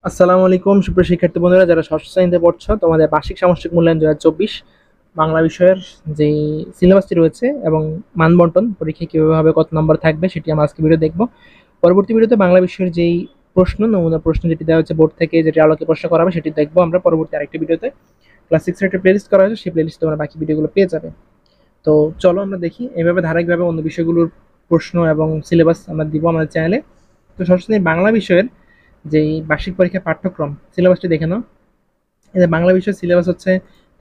আসসালামু আলাইকুম সুপ্রিয় শিক্ষার্থী বন্ধুরা, যারা ষষ্ঠ শ্রেণীতে পড়ছো, তোমাদের বার্ষিক সামষ্টিক মূল্যায়ন 2024 বাংলা বিষয়ের যে সিলেবাসটি রয়েছে এবং মানবন্টন পরীক্ষায় কিভাবে হবে, কত নম্বর থাকবে, সেটি আমরা আজকে ভিডিও দেখব। পরবর্তী ভিডিওতে বাংলা বিষয়ের যেই নমুনা প্রশ্ন যেটি দেওয়া হচ্ছে বোর্ড থেকে, যেটি আলোকে প্রশ্ন করা হবে, সেটি দেখবো আমরা পরবর্তী আরেকটি ভিডিওতে। ক্লাস 6 এর একটা প্লেলিস্ট করা হয়েছে, সেই প্লেলিস্টে তোমরা বাকি ভিডিওগুলো পেয়ে যাবে। তো চলো আমরা দেখি, এভাবে ধারাবাহিকভাবে অন্য বিষয়গুলোর প্রশ্ন এবং সিলেবাস আমরা দিব আমাদের চ্যানেলে। তো ষষ্ঠ শ্রেণীর বাংলা বিষয়ের যেই বার্ষিক পরীক্ষার পাঠ্যক্রম সিলেবাসটি দেখে নাও। এই যে বাংলা বিষয়ের সিলেবাস হচ্ছে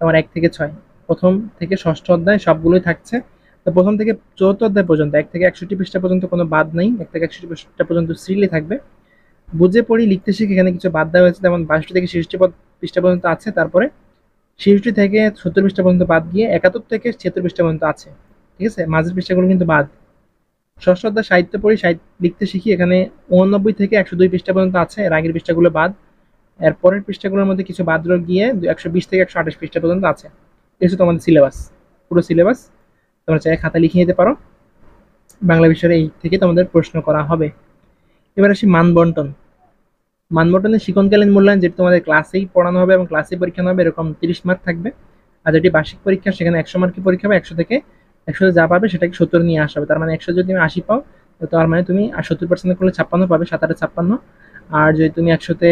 তোমার 1 থেকে 6, প্রথম থেকে ষষ্ঠ অধ্যায় সবগুলোই থাকছে। তো প্রথম থেকে চতুর্থ অধ্যায় পর্যন্ত 1 থেকে 61 পৃষ্ঠা পর্যন্ত কোনো বাদ নেই, 1 থেকে 61 পৃষ্ঠা পর্যন্ত শ্রীলি থাকবে। বুঝে পড়ি লিখতে শিখে এখানে কিছু বাদ দেওয়া হয়েছে, যেমন 62 থেকে 66 পৃষ্ঠা পর্যন্ত আছে, তারপরে 66 থেকে 70 পৃষ্ঠা পর্যন্ত বাদ গিয়ে 71 থেকে 76 পৃষ্ঠা পর্যন্ত আছে। ঠিক আছে, মাঝের পৃষ্ঠাগুলো কিন্তু বাদ। ষষ্ঠ অধ্যায় সাহিত্য পড়ি, সাহিত্য লিখতে শিখি, এখানে 89 থেকে 102 পৃষ্ঠা পর্যন্ত আছে, এর আগের পৃষ্ঠাগুলো বাদ। এর পরের পৃষ্ঠাগুলোর মধ্যে কিছু বাদ গিয়ে 120 থেকে 128 পৃষ্ঠা পর্যন্ত আছে। এই হচ্ছে তোমাদের সিলেবাস, পুরো সিলেবাস। তোমরা চাই খাতা লিখে নিতে পারো। বাংলা বিষয়ের এই থেকে তোমাদের প্রশ্ন করা হবে। এবার আসি মানবন্টন। মানবন্টনের শিক্ষণকালীন মূল্যায়ন, যেটি তোমাদের ক্লাসেই পড়ানো হবে এবং ক্লাসেই পরীক্ষা হবে, এরকম 30 মার্ক থাকবে। আর যেটি বার্ষিক পরীক্ষা, সেখানে 100 মার্কের পরীক্ষা হবে। 100 থেকে 100 যা পাবে সেটাকে 70 নিয়ে আসা হবে। তার মানে 100 যদি তুমি 80 পাও, তার মানে তুমি 70% করলে 56 পাবে, 7 8 56। আর যদি তুমি 100-তে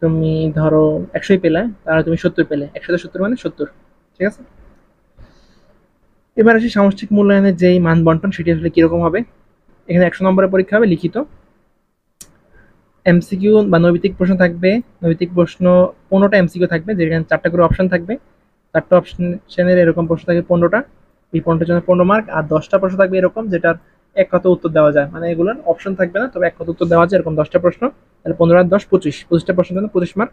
তুমি ধরো 100ই পেলে, তাহলে তুমি 70 পেলে, 100-তে 70 মানে 70। ঠিক আছে, এবার আসি সামষ্টিক মূল্যায়নের যেই মান বন্টন, সেটি আসলে কিরকম হবে। এখানে 100 নম্বরের পরীক্ষা হবে লিখিত, এমসিকিউ বা নৈবিত্তিক প্রশ্ন থাকবে। নৈবিত্তিক প্রশ্ন 15টা এমসিকিউ থাকবে, যেখানে 4টা করে অপশন থাকবে। 4টা অপশনের এরকম প্রশ্ন থাকবে 15টা, এই 15টার জন্য 15 মার্ক। আর 10টা প্রশ্ন থাকবে এরকম, যেটার এক কথা উত্তর দেওয়া যায়, মানে এগুলোর অপশন থাকবে না, তবে এক কথা উত্তর দেওয়া যায়, এরকম 10টা প্রশ্ন। তাহলে 15 আর 10 25, 25টা প্রশ্নের জন্য 25 মার্ক।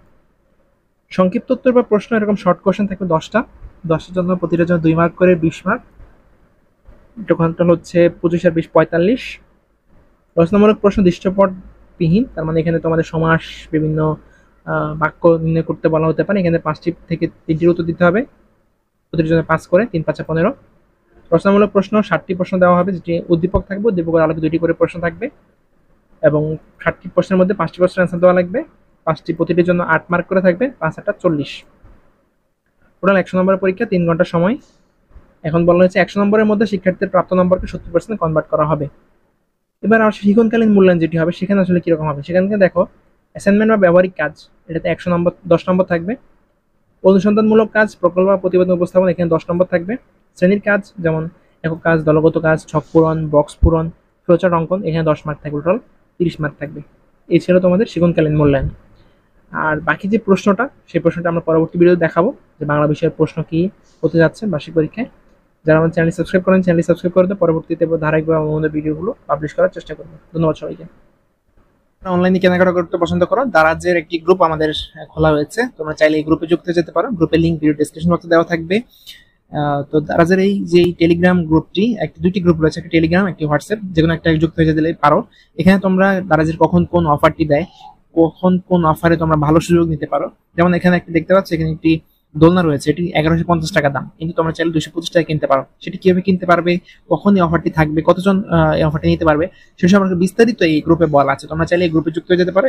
সংক্ষিপ্ত উত্তর বা প্রশ্ন এরকম শর্ট কোশ্চেন থাকবে 10টা, 10টার জন্য প্রতিটার জন্য 2 মার্ক করে 20 মার্ক। টোটাল হচ্ছে 25 আর 20 45। রচনামূলক প্রশ্ন দৃশ্যপটবিহীন, তার মানে এখানে তোমাদের সমাস, বিভিন্ন বাক্য নির্ণয় করতে বলা হতে পারে। এখানে 5টি থেকে 3টির উত্তর দিতে হবে, প্রতিটির জন্য 5 করে, 3 5 15। রচনামূলক প্রশ্ন 60টি প্রশ্ন দেওয়া হবে, যেটি উদ্দীপক থাকবে, উদ্দীপকের আলোকে 2টি করে প্রশ্ন থাকবে এবং 60টি প্রশ্নের মধ্যে 5টি প্রশ্নের অ্যান্সার দেওয়া লাগবে। 5টি, প্রতিটির জন্য 8 মার্ক করে থাকবে, 5 8 40। টোটাল 100 নম্বরের পরীক্ষা, 3 ঘন্টা সময়। এখন বলা হয়েছে 100 নম্বরের মধ্যে শিক্ষার্থীদের প্রাপ্ত নম্বরকে 70% কনভার্ট করা হবে। এবার আর শিক্ষণকালীন মূল্যায়ন যেটি হবে, সেখানে আসলে কিরকম হবে। সেখানে দেখো, অ্যাসাইনমেন্ট বা ব্যবহারিক কাজ, এটাতে 100 নম্বর, 10 নম্বর থাকবে। অনুসন্ধানমূলক কাজ, প্রকল্প বা প্রতিবেদন উপস্থাপন, এখানে 10 নম্বর থাকবে। শ্রেণীর কাজ, যেমন একক কাজ, দলগত কাজ, ছক পূরণ, বক্স পূরণ, ফ্লোচার্ট অঙ্কন, এখানে 10 মার্ক থাকবে, টোটাল 30 মার্ক থাকবে। এই ছিল তোমাদের শিক্ষণকালীন মূল্যায়ন। আর বাকি যে প্রশ্নটা, সেই প্রশ্নটা আমরা পরবর্তী ভিডিওতে দেখাবো, যে বাংলা বিষয়ের প্রশ্ন কি হতে যাচ্ছে বার্ষিক পরীক্ষায়। যারা আমার চ্যানেল সাবস্ক্রাইব করেন, চ্যানেল সাবস্ক্রাইব করে দেয়, পরবর্তীতে ধারাবাহিকভাবে আমাদের ভিডিওগুলো পাবলিশ করার চেষ্টা করবো। ধন্যবাদ সবাইকে। অনলাইনে কেনাকাটা করতে পছন্দ করো, দারাজের একটি গ্রুপ আমাদের খোলা হয়েছে, তোমরা চাইলে এই গ্রুপে যুক্ত হয়ে যেতে পারো। গ্রুপের লিঙ্ক ভিডিও ডেসক্রিপশন বক্সে দেওয়া থাকবে। তো দারাজের এই যে টেলিগ্রাম গ্রুপটি, দুটি গ্রুপ রয়েছে, একটা টেলিগ্রাম, একটি হোয়াটসঅ্যাপ, যে কোনো একটা যুক্ত হয়ে যেতে পারো। এখানে তোমরা দারাজের কখন কোন অফারটি দেয়, কখন কোন অফারে তোমরা ভালো সুযোগ নিতে পারো। যেমন এখানে একটি দেখতে পাচ্ছ, এখানে একটি দোলনা রয়েছে, এটি 1150 টাকা দাম, কিন্তু তোমরা চাইলে 225 টাকা কিনতে পারো। সেটি কিভাবে কিনতে পারবে, কখন এই অফারটি থাকবে, কতজন এই অফারটি নিতে পারবে, সে সম্পর্কে বিস্তারিত এই গ্রুপে বলা আছে। তোমরা চাইলে এই গ্রুপে যুক্ত হয়ে যেতে পারো।